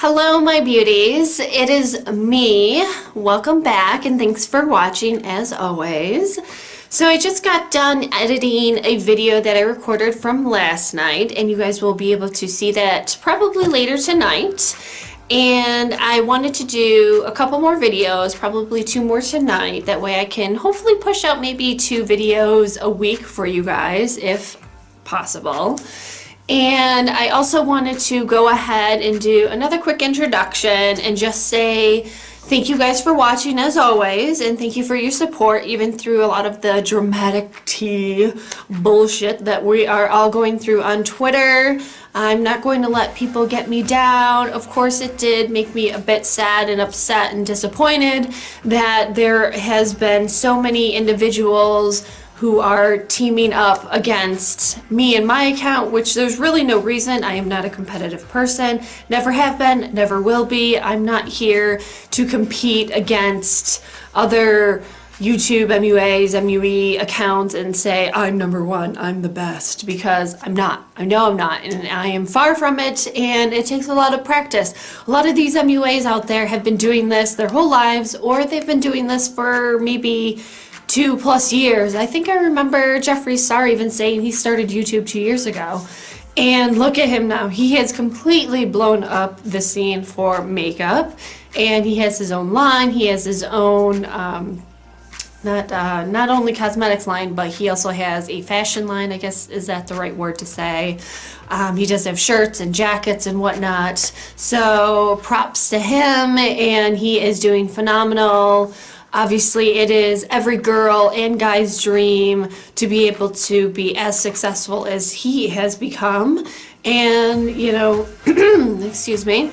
Hello my beauties, it is me. Welcome back and thanks for watching as always. So I just got done editing a video that I recorded from last night and you guys will be able to see that probably later tonight. And I wanted to do a couple more videos, probably 2 more tonight. That way I can hopefully push out maybe 2 videos a week for you guys if possible. And I also wanted to go ahead and do another quick introduction and just say thank you guys for watching as always, and thank you for your support even through a lot of the dramatic tea bullshit that we are all going through on Twitter. I'm not going to let people get me down. Of course it did make me a bit sad and upset and disappointed that there has been so many individuals who are teaming up against me and my account, which there's really no reason. I am not a competitive person, never have been, never will be. I'm not here to compete against other YouTube MUAs, MUE accounts and say, I'm number one, I'm the best, because I'm not. I know I'm not, and I am far from it, and it takes a lot of practice. A lot of these MUAs out there have been doing this their whole lives, or they've been doing this for maybe 2+ years. I think I remember Jeffree Star even saying he started YouTube 2 years ago. And look at him now. He has completely blown up the scene for makeup. And he has his own line. He has his own, not only cosmetics line, but he also has a fashion line, I guess, is that the right word to say? He does have shirts and jackets and whatnot. So props to him, and he is doing phenomenal. Obviously, it is every girl and guy's dream to be able to be as successful as he has become. And, you know, excuse me,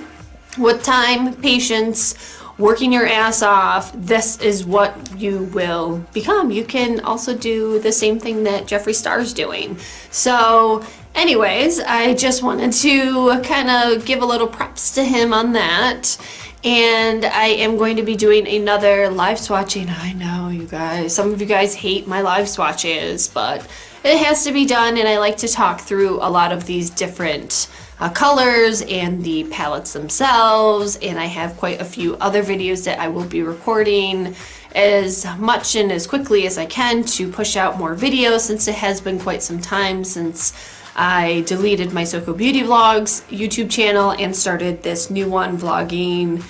with time, patience, working your ass off, this is what you will become. You can also do the same thing that Jeffree Star's doing. So, anyways, I just wanted to kind of give a little props to him on that. And I am going to be doing another live swatching. I know, you guys, some of you guys hate my live swatches, but it has to be done, and I like to talk through a lot of these different colors and the palettes themselves, and I have quite a few other videos that I will be recording as much and as quickly as I can to push out more videos, since it has been quite some time since I deleted my Soko Beauty Blogs YouTube channel and started this new one, vlogging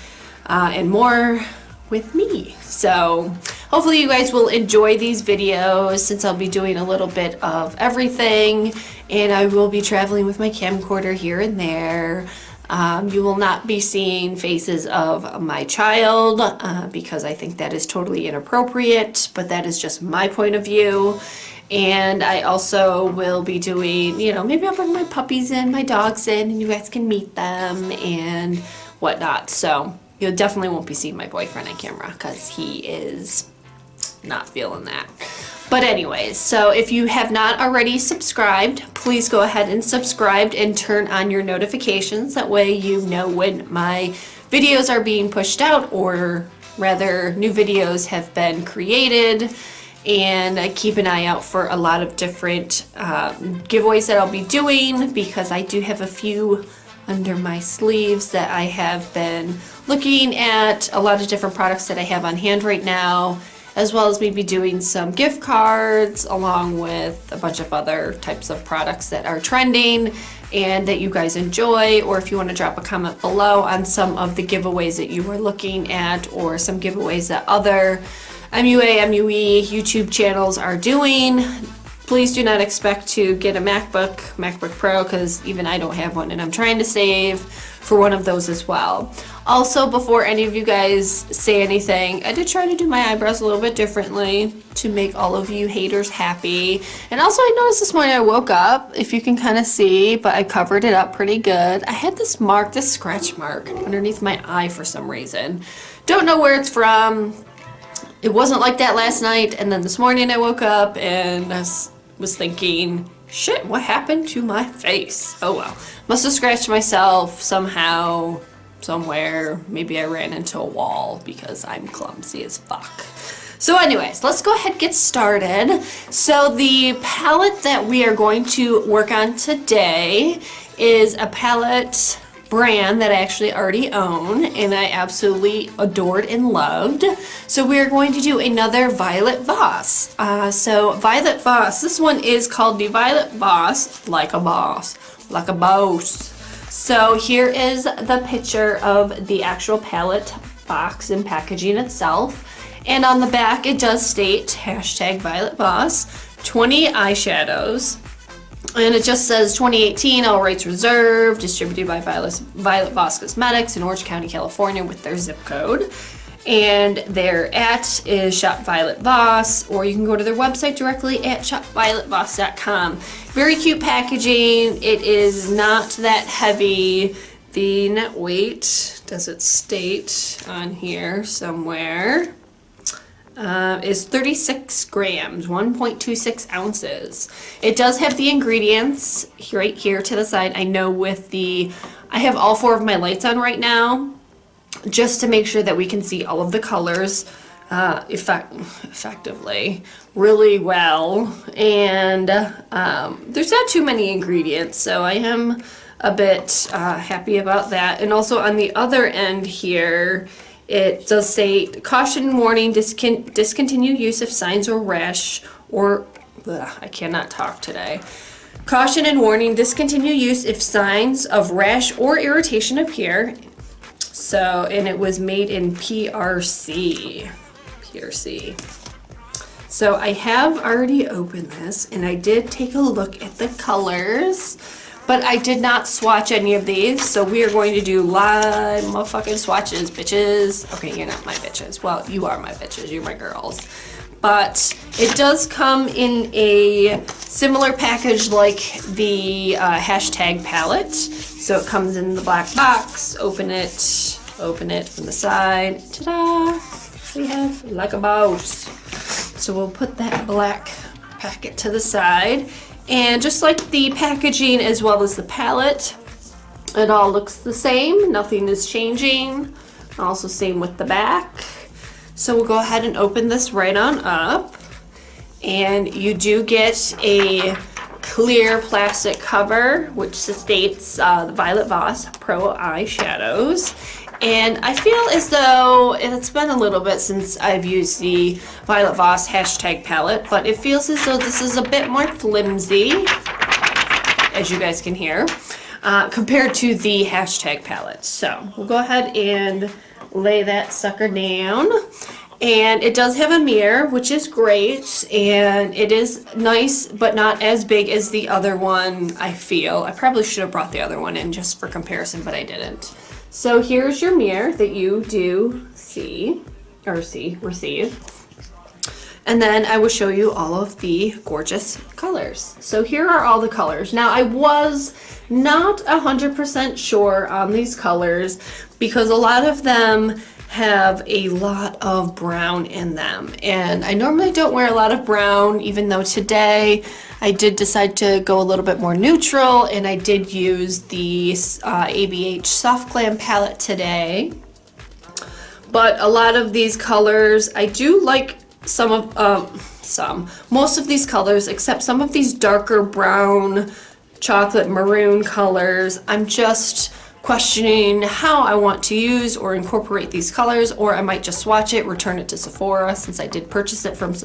and more with me. So hopefully you guys will enjoy these videos, since I'll be doing a little bit of everything, and I will be traveling with my camcorder here and there. You will not be seeing faces of my child because I think that is totally inappropriate, but that is just my point of view. And I also will be doing, you know, maybe I'll bring my puppies in, my dogs in, and you guys can meet them and whatnot. So you definitely won't be seeing my boyfriend on camera because he is not feeling that. But anyways, so if you have not already subscribed, please go ahead and subscribe and turn on your notifications. That way you know when my videos are being pushed out, or rather new videos have been created. And keep an eye out for a lot of different giveaways that I'll be doing, because I do have a few under my sleeves that I have been looking at, a lot of different products that I have on hand right now, as well as maybe doing some gift cards along with a bunch of other types of products that are trending and that you guys enjoy. Or if you want to drop a comment below on some of the giveaways that you were looking at, or some giveaways that other MUA, MUE YouTube channels are doing. Please do not expect to get a MacBook Pro, because even I don't have one, and I'm trying to save for one of those as well. Also, before any of you guys say anything, I did try to do my eyebrows a little bit differently to make all of you haters happy. And also, I noticed this morning I woke up, if you can kind of see, but I covered it up pretty good. I had this mark, this scratch mark underneath my eye for some reason. Don't know where it's from. It wasn't like that last night, and then this morning I woke up and I was thinking, shit, what happened to my face? Oh well. Must have scratched myself somehow, somewhere. Maybe I ran into a wall because I'm clumsy as fuck. So anyways, let's go ahead and get started. So the palette that we are going to work on today is a palette brand that I actually already own and I absolutely adored and loved. So we're going to do another Violet Voss. So Violet Voss, this one is called the Violet Voss, like a boss, like a boss. So here is the picture of the actual palette box and packaging itself. And on the back it does state hashtag Violet Voss, 20 eyeshadows. And it just says 2018, all rights reserved, distributed by Violet Voss Cosmetics in Orange County, California with their zip code. And their @ is Shop Violet Voss, or you can go to their website directly at shopvioletvoss.com. Very cute packaging. It is not that heavy. The net weight, does it state on here somewhere, is 36 grams, 1.26 ounces. It does have the ingredients right here to the side. I know I have all 4 of my lights on right now, just to make sure that we can see all of the colors effectively really well. And there's not too many ingredients, so I am a bit happy about that. And also on the other end here, it does say caution warning, discontinue use of signs or rash or I cannot talk today. Caution and warning, discontinue use if signs of rash or irritation appear. So, and it was made in PRC. So I have already opened this and I did take a look at the colors, but I did not swatch any of these. So we are going to do live motherfucking swatches, bitches. Okay, you're not my bitches. Well, you are my bitches. You're my girls. But it does come in a similar package like the hashtag palette. So it comes in the black box. Open it from the side. Ta-da! We have like a boss. So we'll put that black packet to the side. And just like the packaging as well as the palette, it all looks the same. Nothing is changing. Also same with the back. So we'll go ahead and open this right on up. And you do get a clear plastic cover, which states the Violet Voss Pro Eyeshadows. And I feel as though, and it's been a little bit since I've used the Violet Voss hashtag palette, but it feels as though this is a bit more flimsy, as you guys can hear, compared to the hashtag palette. So we'll go ahead and lay that sucker down. And it does have a mirror, which is great, and it is nice, but not as big as the other one, I feel. I probably should have brought the other one in just for comparison, but I didn't. So here's your mirror that you do receive. And then I will show you all of the gorgeous colors. So here are all the colors. Now I was not 100% sure on these colors because a lot of them have a lot of brown in them. And I normally don't wear a lot of brown, even though today I did decide to go a little bit more neutral, and I did use the ABH Soft Glam palette today. But a lot of these colors, I do like most of these colors, except some of these darker brown, chocolate maroon colors. I'm just questioning how I want to use or incorporate these colors, or I might just swatch it, return it to Sephora since I did purchase it from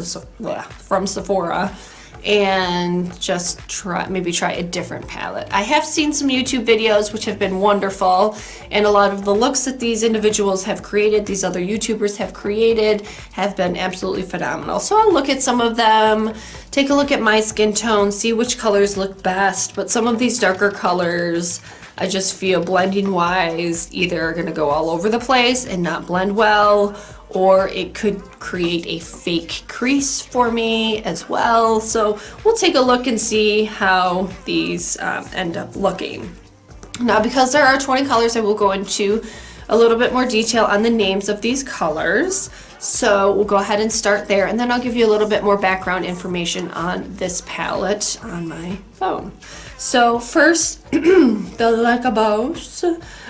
Sephora, and just maybe try a different palette. I have seen some YouTube videos which have been wonderful, and a lot of the looks that these individuals have created, these other YouTubers have created, have been absolutely phenomenal. So I'll look at some of them, take a look at my skin tone, see which colors look best, but some of these darker colors I just feel blending wise either are going to go all over the place and not blend well, or it could create a fake crease for me as well. So we'll take a look and see how these end up looking. Now, because there are 20 colors, I will go into a little bit more detail on the names of these colors. So we'll go ahead and start there, and then I'll give you a little bit more background information on this palette on my phone. So first, the Like a Boss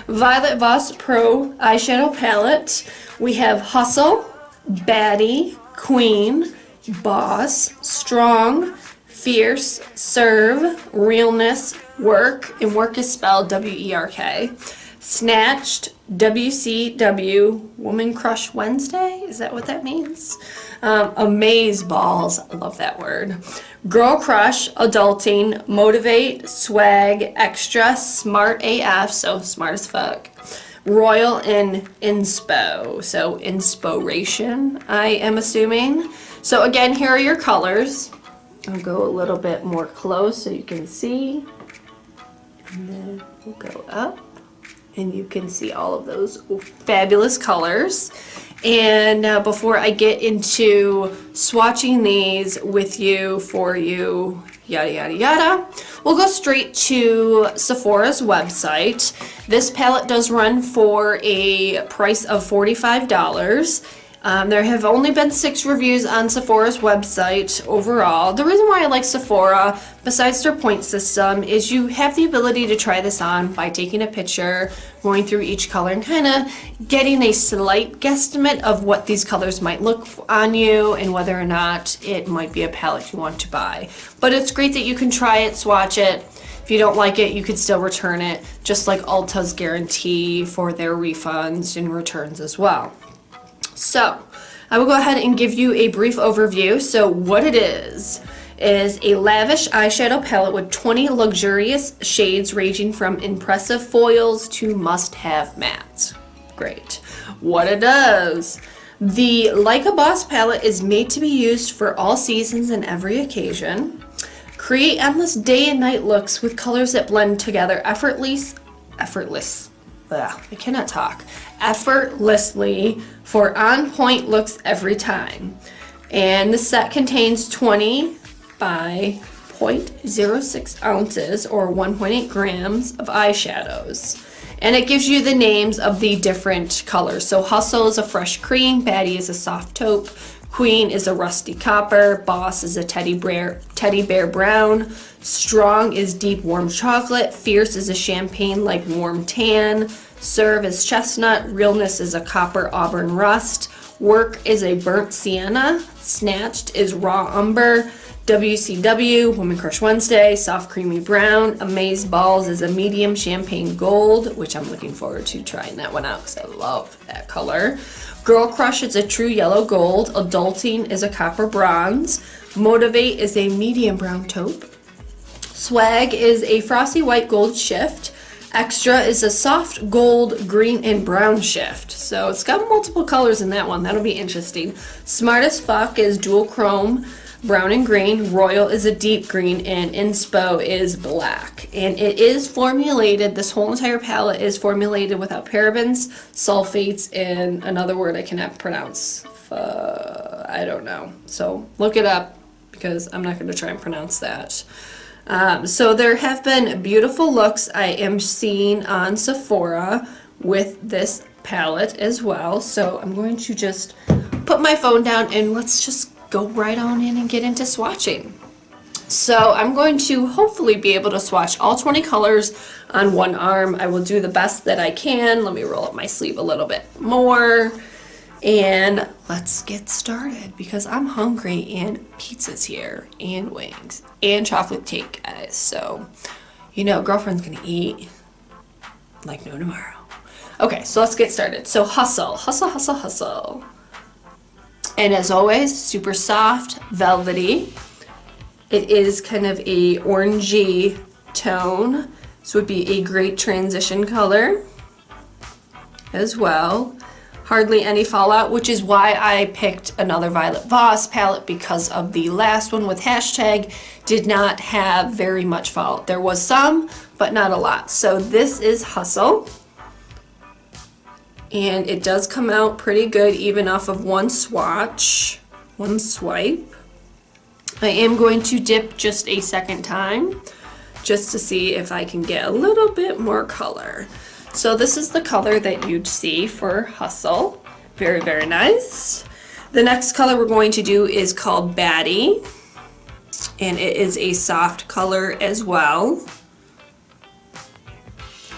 Violet Voss Pro Eyeshadow Palette. We have Hustle, Baddie, Queen, Boss, Strong, Fierce, Serve, Realness, Work, and Work is spelled W-E-R-K. Snatched, WCW, Woman Crush Wednesday, is that what that means? Amaze Balls, I love that word. Girl Crush, Adulting, Motivate, Swag, Extra, Smart AF, so smart as fuck. Royal and Inspo, so inspiration, I am assuming. So again, here are your colors. I'll go a little bit more close so you can see. And then we'll go up and you can see all of those fabulous colors. And before I get into swatching these with you, for you, yada yada yada, we'll go straight to Sephora's website. This palette does run for a price of $45. There have only been 6 reviews on Sephora's website overall. The reason why I like Sephora, besides their point system, is you have the ability to try this on by taking a picture, going through each color, and kind of getting a slight guesstimate of what these colors might look on you and whether or not it might be a palette you want to buy. But it's great that you can try it, swatch it. If you don't like it, you could still return it, just like Ulta's guarantee for their refunds and returns as well. So, I will go ahead and give you a brief overview. So what it is a lavish eyeshadow palette with 20 luxurious shades ranging from impressive foils to must-have mattes. Great. What it does. The Like a Boss palette is made to be used for all seasons and every occasion. Create endless day and night looks with colors that blend together effortlessly for on-point looks every time. And the set contains 20 by 0.06 ounces or 1.8 grams of eyeshadows. And it gives you the names of the different colors. So Hustle is a fresh cream, Baddie is a soft taupe, Queen is a rusty copper, Boss is a teddy bear brown, Strong is deep warm chocolate, Fierce is a champagne like warm tan, Serve is chestnut, Realness is a copper auburn rust, Work is a burnt sienna, Snatched is raw umber, WCW, Woman Crush Wednesday, soft creamy brown, Amaze Balls is a medium champagne gold, which I'm looking forward to trying that one out because I love that color. Girl Crush is a true yellow gold, Adulting is a copper bronze, Motivate is a medium brown taupe, Swag is a frosty white gold shift, Extra is a soft gold, green, and brown shift. So it's got multiple colors in that one. That'll be interesting. Smart as Fuck is dual chrome, brown and green. Royal is a deep green, and Inspo is black. And it is formulated, this whole entire palette is formulated without parabens, sulfates, and another word I cannot pronounce. I don't know. So look it up because I'm not going to try and pronounce that. So there have been beautiful looks I am seeing on Sephora with this palette as well. So I'm going to just put my phone down and let's just go right on in and get into swatching. So I'm going to hopefully be able to swatch all 20 colors on one arm. I will do the best that I can. Let me roll up my sleeve a little bit more. And let's get started because I'm hungry and pizza's here and wings and chocolate cake, guys. So, you know, girlfriend's gonna eat like no tomorrow. Okay, so let's get started. So Hustle. And as always, super soft, velvety. It is kind of a orangey tone. This would be a great transition color as well. Hardly any fallout, which is why I picked another Violet Voss palette because of the last one with hashtag did not have very much fallout. There was some, but not a lot. So this is Hustle. And it does come out pretty good even off of one swatch, one swipe. I am going to dip just a second time just to see if I can get a little bit more color. So this is the color that you'd see for Hustle. Very, very nice. The next color we're going to do is called Baddie. And it is a soft color as well.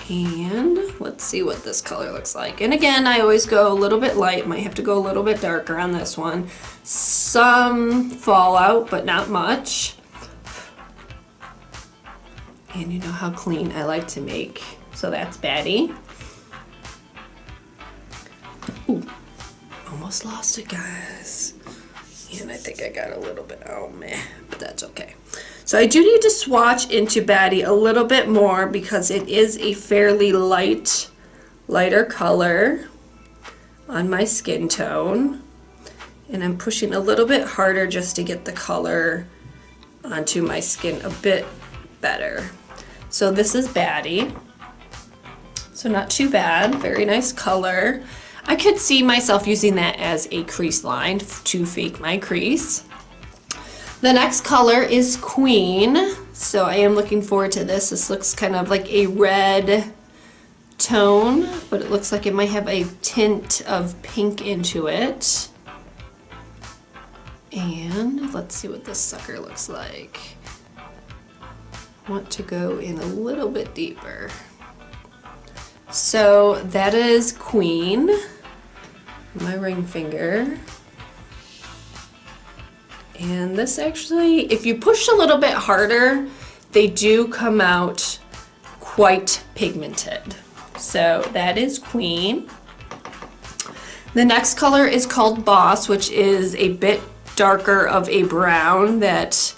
And let's see what this color looks like. And again, I always go a little bit light. Might have to go a little bit darker on this one. Some fallout, but not much. And you know how clean I like to make. So that's Baddie. almost lost it, guys. And I think I got a little bit, oh man, but that's okay. So I do need to swatch into Baddie a little bit more because it is a fairly lighter color on my skin tone. And I'm pushing a little bit harder just to get the color onto my skin a bit better. So this is Baddie. So not too bad, very nice color. I could see myself using that as a crease line to fake my crease. The next color is Queen. So I am looking forward to this. This looks kind of like a red tone, but it looks like it might have a tint of pink into it. And let's see what this sucker looks like. I want to go in a little bit deeper. So that is Queen, my ring finger. And this actually, if you push a little bit harder, they do come out quite pigmented. So that is Queen. The next color is called Boss, which is a bit darker of a brown that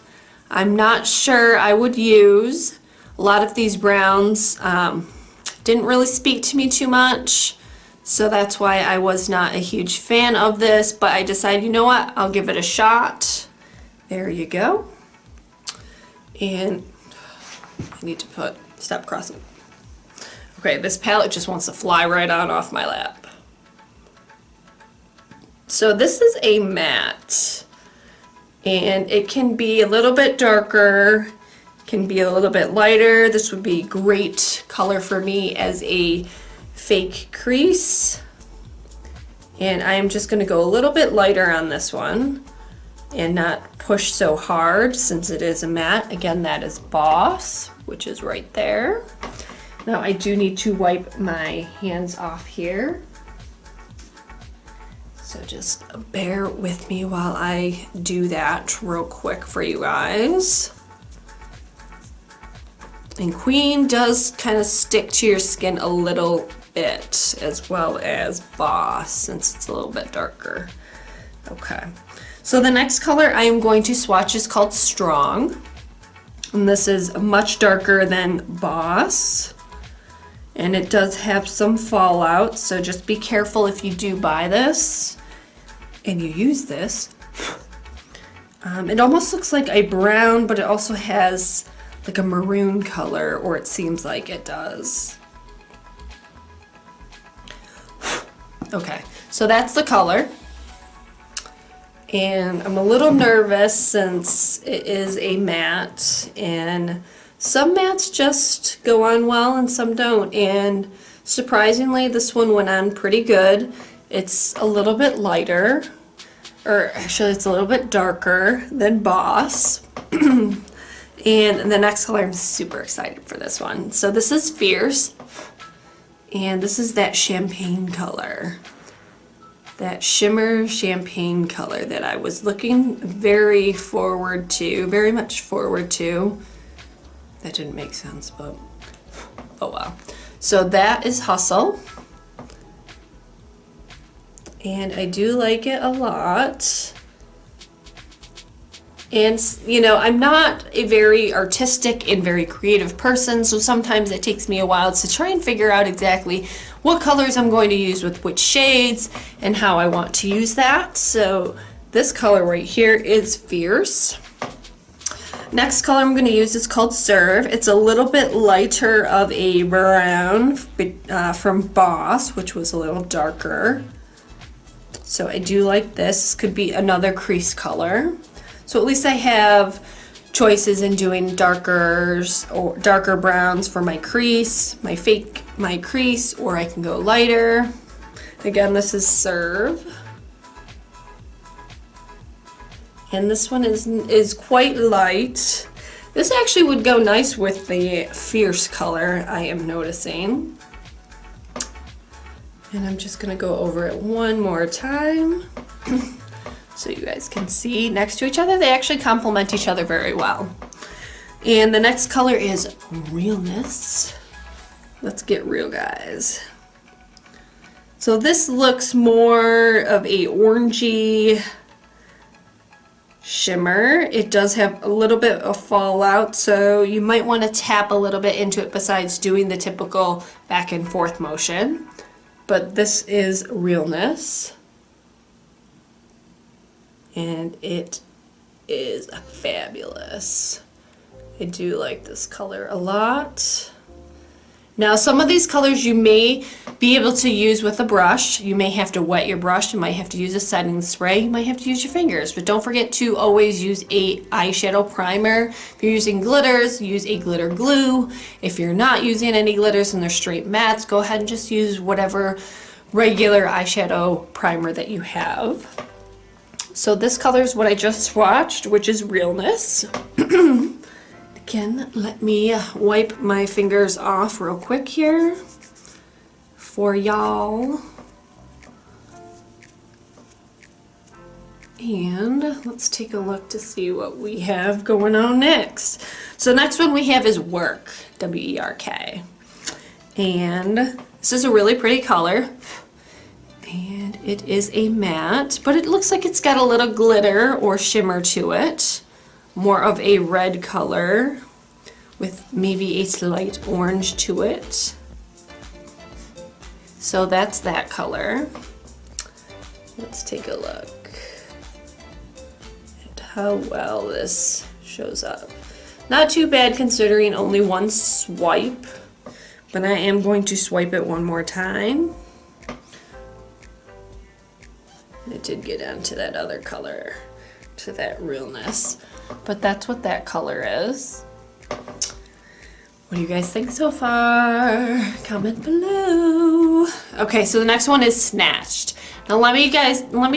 I'm not sure I would use. A lot of these browns didn't really speak to me too much, so that's why I was not a huge fan of this, but I decided, you know what, I'll give it a shot. There you go. And I need to stop crossing. Okay, this palette just wants to fly right on off my lap. So this is a matte, and it can be a little bit darker, can be a little bit lighter. This would be great color for me as a fake crease. And I am just going to go a little bit lighter on this one and not push so hard since it is a matte. Again, that is Boss, which is right there. Now I do need to wipe my hands off here. So just bear with me while I do that real quick for you guys. And Queen does kind of stick to your skin a little bit, as well as Boss, since it's a little bit darker. Okay, so the next color I am going to swatch is called Strong. And this is much darker than Boss. And it does have some fallout, so just be careful if you do buy this and you use this. It almost looks like a brown, but it also has like a maroon color, or it seems like it does. Okay, so that's the color. And I'm a little nervous since it is a matte, and some mattes just go on well and some don't. And surprisingly, this one went on pretty good. It's a little bit lighter, or actually it's a little bit darker than Boss. And the next color, I'm super excited for this one. So this is Fierce, and this is that champagne color. That shimmer champagne color that I was looking very much forward to. That didn't make sense, but oh well. So that is Hustle. And I do like it a lot. And, you know, I'm not a very artistic and very creative person, so sometimes it takes me a while to try and figure out exactly what colors I'm going to use with which shades and how I want to use that. So this color right here is Fierce. Next color I'm going to use is called Serve. It's a little bit lighter of a brown from Boss, which was a little darker. So I do like this. This could be another crease color. So at least I have choices in doing darkers or darker browns for my crease, my crease, or I can go lighter. Again, this is Serve. And this one is quite light. This actually would go nice with the Fierce color, I am noticing. And I'm just gonna go over it one more time. So you guys can see next to each other. They actually complement each other very well. And the next color is Realness. Let's get real, guys. So this looks more of a orangey shimmer. It does have a little bit of fallout, so you might want to tap a little bit into it besides doing the typical back and forth motion. But this is Realness, and it is fabulous. I do like this color a lot. Now some of these colors you may be able to use with a brush. You may have to wet your brush, you might have to use a setting spray, you might have to use your fingers, but don't forget to always use a eyeshadow primer. If you're using glitters, use a glitter glue. If you're not using any glitters and they're straight mattes, go ahead and just use whatever regular eyeshadow primer that you have. So this color is what I just swatched, which is Realness. Again, let me wipe my fingers off real quick here for y'all. And let's take a look to see what we have going on next. So next one we have is Work, W-E-R-K. And this is a really pretty color. And it is a matte, but it looks like it's got a little glitter or shimmer to it. More of a red color with maybe a slight orange to it. So that's that color. Let's take a look at how well this shows up. Not too bad considering only one swipe, but I am going to swipe it one more time. It did get onto that other color, to that Realness. But that's what that color is. What do you guys think so far? Comment below. Okay, so the next one is Snatched. Now let me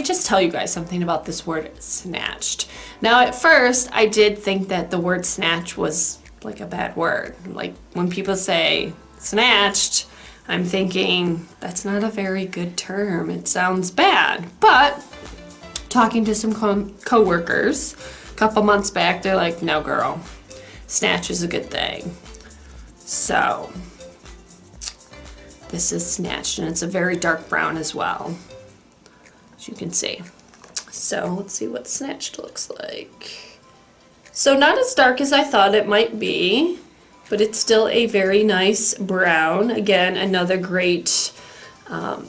just tell you guys something about this word snatched. Now at first I did think that the word snatch was like a bad word. Like when people say snatched, I'm thinking that's not a very good term. It sounds bad. But talking to some co-workers a couple months back, they're like, no girl, snatch is a good thing. So this is Snatched, and it's a very dark brown as well, as you can see. So let's see what Snatched looks like. So not as dark as I thought it might be, but it's still a very nice brown. Again, another great,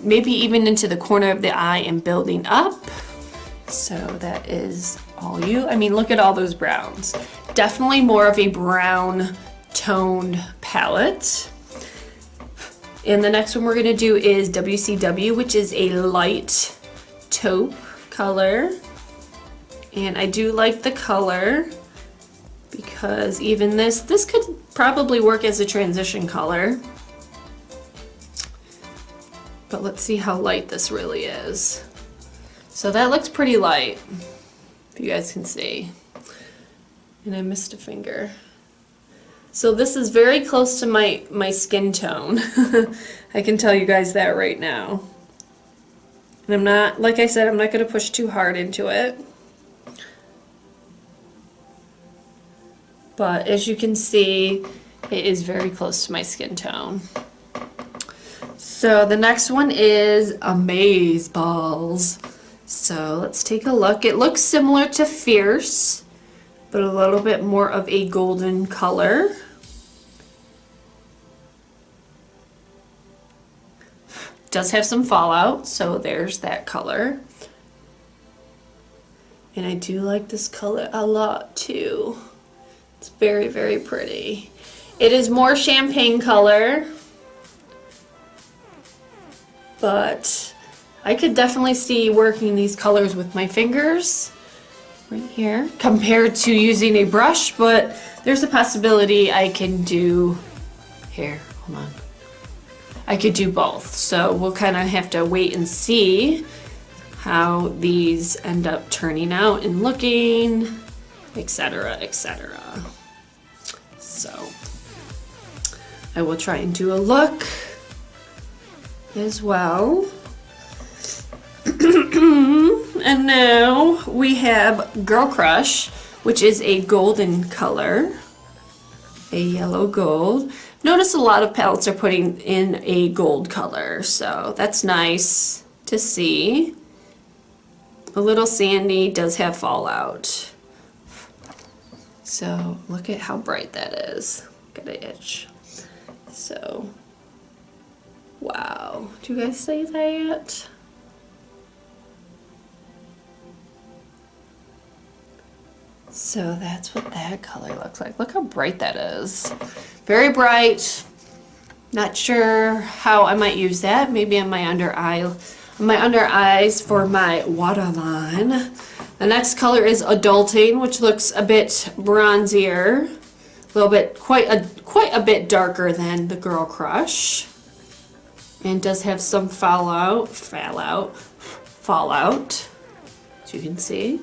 maybe even into the corner of the eye and building up. So that is all you, I mean, look at all those browns. Definitely more of a brown toned palette. And the next one we're gonna do is WCW, which is a light taupe color. And I do like the color because even this could probably work as a transition color. But let's see how light this really is. So that looks pretty light, if you guys can see. And I missed a finger. So this is very close to my skin tone. I can tell you guys that right now. And I'm not, like I said, I'm not going to push too hard into it. But as you can see, it is very close to my skin tone. So the next one is Amaze Balls. So let's take a look. It looks similar to Fierce, but a little bit more of a golden color. Does have some fallout, so there's that color. And I do like this color a lot too. It's very, very pretty. It is more champagne color, but I could definitely see working these colors with my fingers right here compared to using a brush, but there's a possibility I can do here. Hold on. I could do both. So we'll kind of have to wait and see how these end up turning out and looking, etc., etc. So I will try and do a look as well. And now we have Girl Crush, which is a golden color. a yellow gold. Notice a lot of palettes are putting in a gold color, so that's nice to see. A little sandy, does have fallout. So look at how bright that is. Got an itch. So, wow. Do you guys see that? So that's what that color looks like. Look how bright that is. Very bright. Not sure how I might use that. Maybe on my under eyes for my waterline. The next color is Adulting, which looks a bit bronzier. A little bit, quite a bit darker than the Girl Crush. And does have some fallout, as you can see.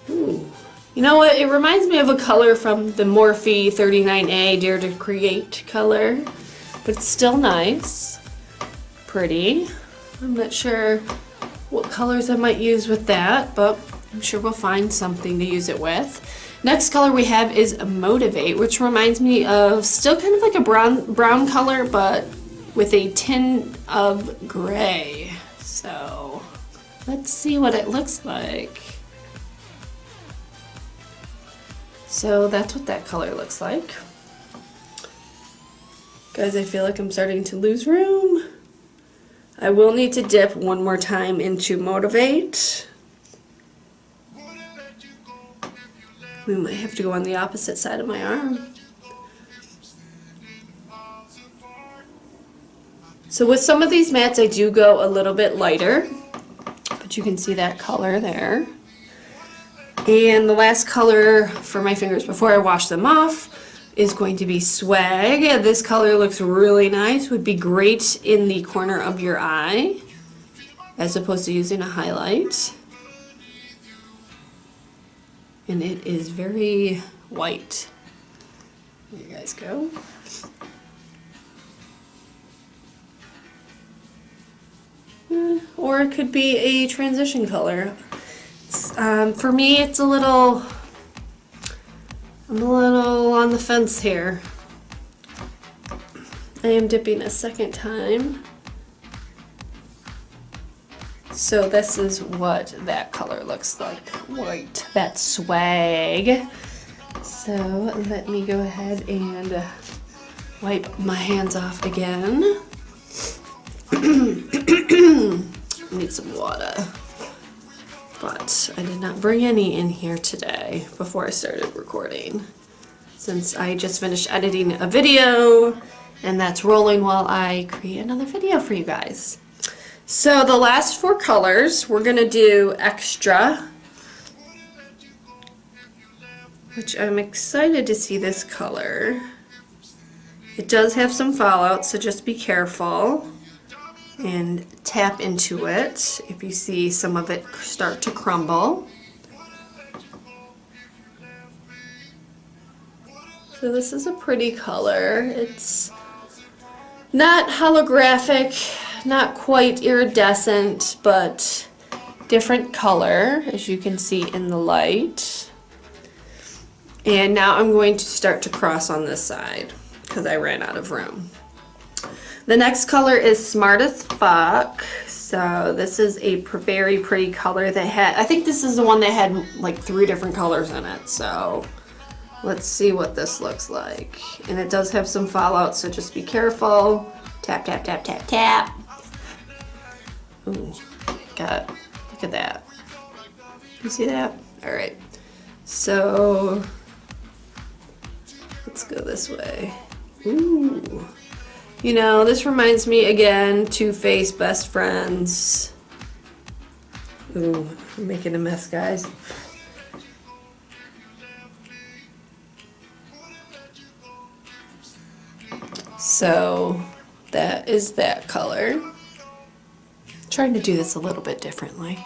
Ooh. You know what? It reminds me of a color from the Morphe 39A Dare to Create color, but it's still nice, pretty. I'm not sure what colors I might use with that, but I'm sure we'll find something to use it with. Next color we have is Motivate, which reminds me of still kind of like a brown color, but with a tint of gray. So let's see what it looks like. So that's what that color looks like. Guys, I feel like I'm starting to lose room. I will need to dip one more time into Motivate. We might have to go on the opposite side of my arm. So with some of these mattes, I do go a little bit lighter, but you can see that color there. And the last color for my fingers before I wash them off is going to be Swag. This color looks really nice. Would be great in the corner of your eye as opposed to using a highlight. And it is very white. There you guys go. Or it could be a transition color. For me, it's I'm a little on the fence here. I am dipping a second time. So this is what that color looks like. White. That's Swag. So let me go ahead and wipe my hands off again. Need some water. But I did not bring any in here today before I started recording, since I just finished editing a video and that's rolling while I create another video for you guys. So the last four colors, we're going to do Extra, which I'm excited to see this color. It does have some fallout, so just be careful and tap into it if you see some of it start to crumble. So this is a pretty color. It's not holographic, not quite iridescent, but different color, as you can see in the light. And now I'm going to start to cross on this side because I ran out of room. The next color is Smart as Fuck. So this is a very pretty color that had, I think this is the one that had like 3 different colors in it. So let's see what this looks like. And it does have some fallout, so just be careful. Tap, tap, tap, tap, tap. Ooh, look at that. You see that? All right. So let's go this way. Ooh. You know, this reminds me again, Too Faced Best Friends. Ooh, I'm making a mess, guys. So that is that color. Trying to do this a little bit differently,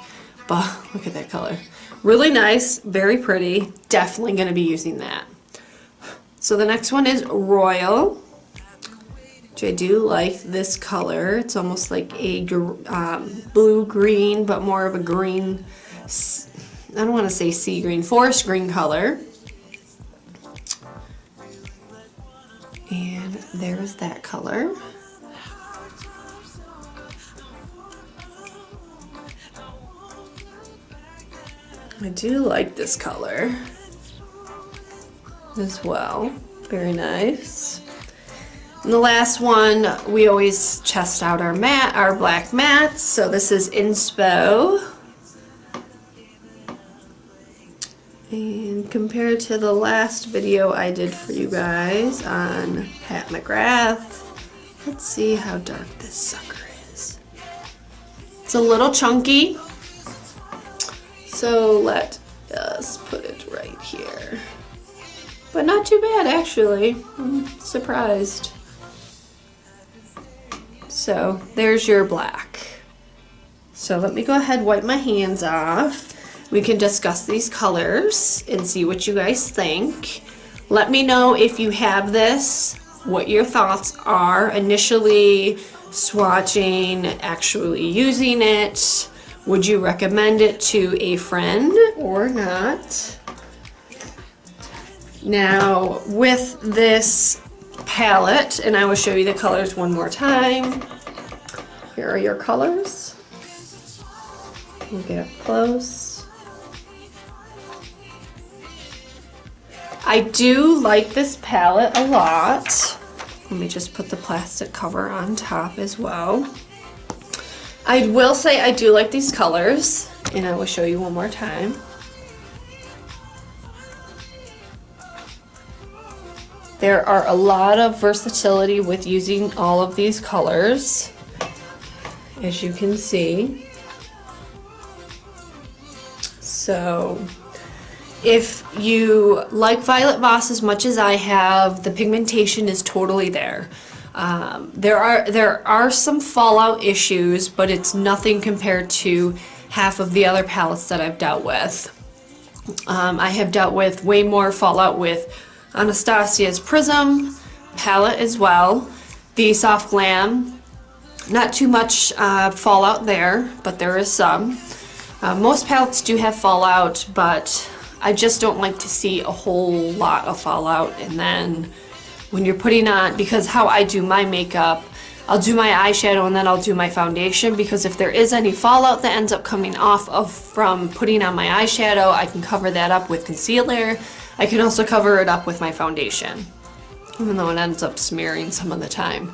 but look at that color. Really nice, very pretty. Definitely going to be using that. So the next one is Royal. I do like this color. It's almost like a blue-green, but more of a green, I don't want to say sea green, forest green color. And there's that color. I do like this color as well. Very nice. And the last one, we always test out our black mattes. So this is Inspo. And compared to the last video I did for you guys on Pat McGrath, let's see how dark this sucker is. It's a little chunky. So let us put it right here. But not too bad, actually. I'm surprised. So there's your black. So let me go ahead and wipe my hands off. We can discuss these colors and see what you guys think. Let me know if you have this, what your thoughts are initially swatching, actually using it. Would you recommend it to a friend or not? Now, with this palette, and I will show you the colors one more time. Here are your colors. We'll get up close. I do like this palette a lot. Let me just put the plastic cover on top as well. I will say I do like these colors, and I will show you one more time. There are a lot of versatility with using all of these colors, as you can see. So if you like Violet Voss as much as I have, the pigmentation is totally there. There are some fallout issues, but it's nothing compared to half of the other palettes that I've dealt with. I have dealt with way more fallout with Anastasia's Prism palette as well. The Soft Glam, not too much fallout there, but there is some. Most palettes do have fallout, but I just don't like to see a whole lot of fallout. And then when you're putting on, because how I do my makeup, I'll do my eyeshadow and then I'll do my foundation, because if there is any fallout that ends up coming off of from putting on my eyeshadow, I can cover that up with concealer. I can also cover it up with my foundation, even though it ends up smearing some of the time.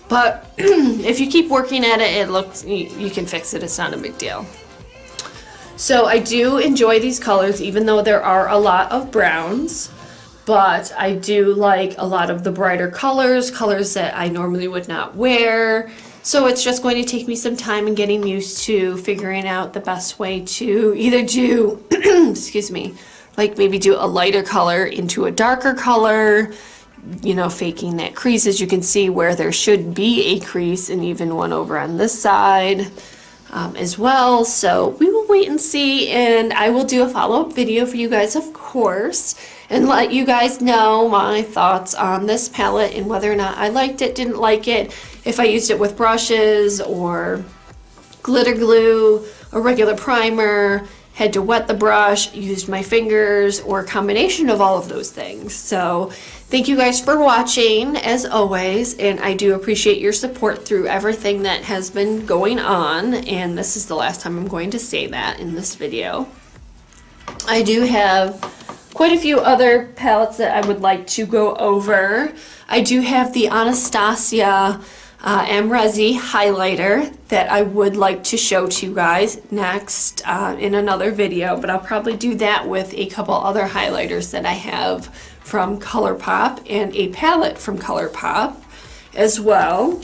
But if you keep working at it, you can fix it. It's not a big deal. So I do enjoy these colors, even though there are a lot of browns. But I do like a lot of the brighter colors that I normally would not wear. So it's just going to take me some time and getting used to figuring out the best way to either do, excuse me, like maybe do a lighter color into a darker color, you know, faking that crease, as you can see where there should be a crease, and even one over on this side as well. So we will wait and see, and I will do a follow-up video for you guys, of course, and let you guys know my thoughts on this palette and whether or not I liked it, didn't like it, if I used it with brushes or glitter glue, a regular primer, had to wet the brush, used my fingers, or a combination of all of those things. So thank you guys for watching, as always, and I do appreciate your support through everything that has been going on, and this is the last time I'm going to say that in this video. I do have quite a few other palettes that I would like to go over. I do have the Anastasia Amrezi highlighter that I would like to show to you guys next in another video, but I'll probably do that with a couple other highlighters that I have from ColourPop and a palette from ColourPop as well.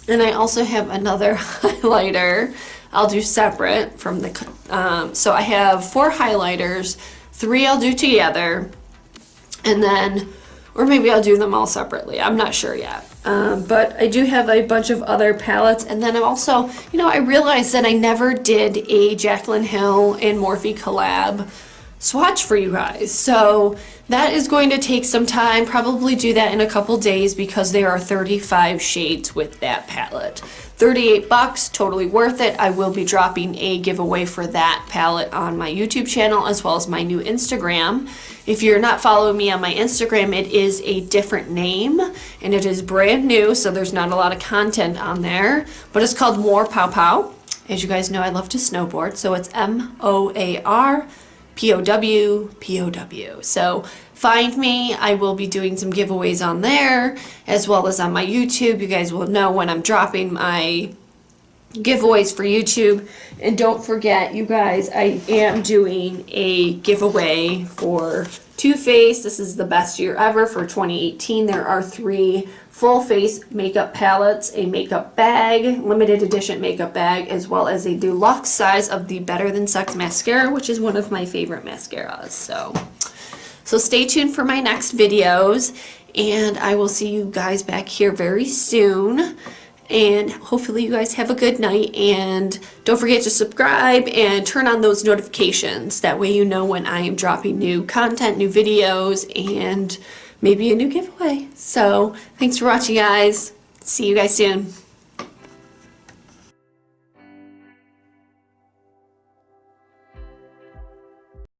And I also have another highlighter I'll do separate from the so I have 4 highlighters, 3 I'll do together, and then, or maybe I'll do them all separately, I'm not sure yet. But I do have a bunch of other palettes, and then I'm also, you know, I realized that I never did a Jaclyn Hill and Morphe collab swatch for you guys. So That is going to take some time, probably do that in a couple days because there are 35 shades with that palette. $38, totally worth it. I will be dropping a giveaway for that palette on my YouTube channel as well as my new Instagram. If you're not following me on my Instagram, it is a different name and it is brand new, so there's not a lot of content on there, but it's called More Pow Pow. As you guys know, I love to snowboard, so it's MOARPOW. So find me. I will be doing some giveaways on there as well as on my YouTube. You guys will know when I'm dropping my giveaways for YouTube. And don't forget, you guys, I am doing a giveaway for Too Faced. This is the best year ever for 2018. There are 3 full face makeup palettes, a makeup bag, limited edition makeup bag, as well as a deluxe size of the Better Than Sex mascara, which is one of my favorite mascaras. So stay tuned for my next videos, and I will see you guys back here very soon. And hopefully you guys have a good night, and don't forget to subscribe and turn on those notifications. That way you know when I am dropping new content, new videos, and maybe a new giveaway. So thanks for watching, guys. See you guys soon.